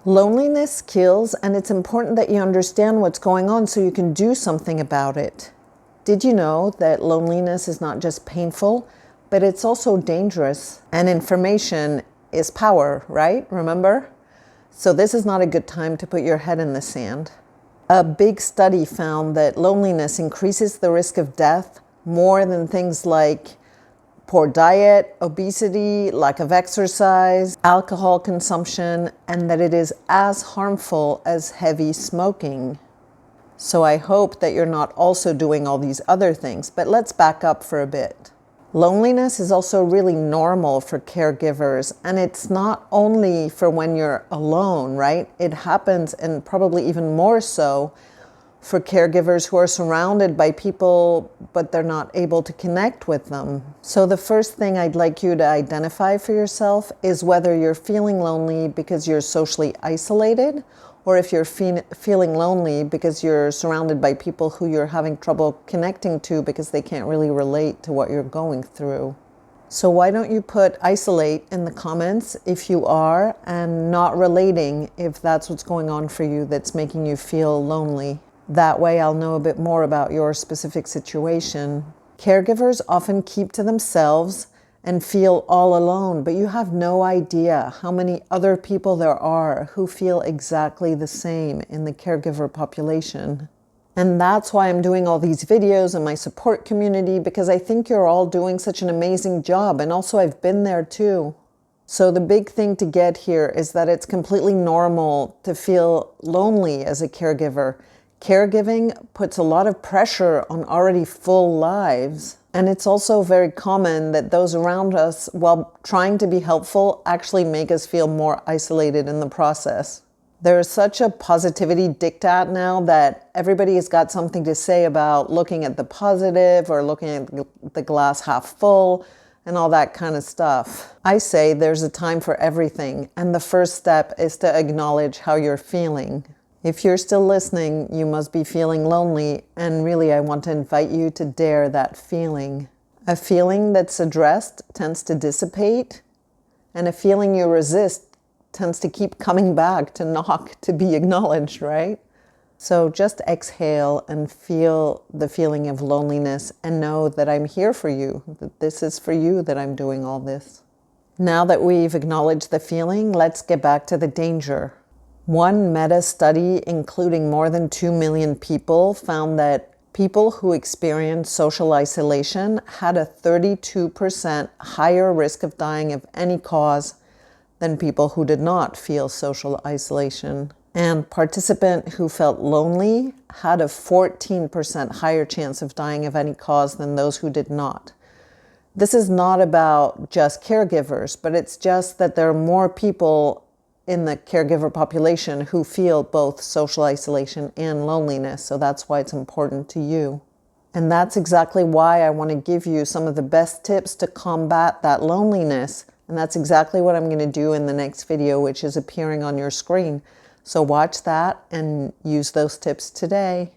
Loneliness kills, and it's important that you understand what's going on so you can do something about it. Did you know that loneliness is not just painful, but it's also dangerous? And information is power, right? Remember? So this is not a good time to put your head in the sand. A big study found that loneliness increases the risk of death more than things like poor diet, obesity, lack of exercise, alcohol consumption, and that it is as harmful as heavy smoking. So I hope that you're not also doing all these other things, but let's back up for a bit. Loneliness is also really normal for caregivers, and it's not only for when you're alone, right? It happens, and probably even more so, for caregivers who are surrounded by people, but they're not able to connect with them. So the first thing I'd like you to identify for yourself is whether you're feeling lonely because you're socially isolated, or if you're feeling lonely because you're surrounded by people who you're having trouble connecting to because they can't really relate to what you're going through. So why don't you put isolate in the comments if you are, and not relating if that's what's going on for you that's making you feel lonely. That way I'll know a bit more about your specific situation. Caregivers often keep to themselves and feel all alone, but you have no idea how many other people there are who feel exactly the same in the caregiver population. And that's why I'm doing all these videos in my support community, because I think you're all doing such an amazing job, and also I've been there too. So the big thing to get here is that it's completely normal to feel lonely as a caregiver. Caregiving puts a lot of pressure on already full lives. And it's also very common that those around us, while trying to be helpful, actually make us feel more isolated in the process. There's such a positivity diktat now that everybody has got something to say about looking at the positive or looking at the glass half full and all that kind of stuff. I say there's a time for everything, and the first step is to acknowledge how you're feeling. If you're still listening, you must be feeling lonely, and really I want to invite you to dare that feeling. A feeling that's addressed tends to dissipate, and a feeling you resist tends to keep coming back to knock to be acknowledged, right? So just exhale and feel the feeling of loneliness and know that I'm here for you, that this is for you that I'm doing all this. Now that we've acknowledged the feeling, let's get back to the danger. One meta-study, including more than 2 million people, found that people who experienced social isolation had a 32% higher risk of dying of any cause than people who did not feel social isolation. And participants who felt lonely had a 14% higher chance of dying of any cause than those who did not. This is not about just caregivers, but it's just that there are more people in the caregiver population who feel both social isolation and loneliness. So that's why it's important to you. And that's exactly why I want to give you some of the best tips to combat that loneliness. And that's exactly what I'm going to do in the next video, which is appearing on your screen. So watch that and use those tips today.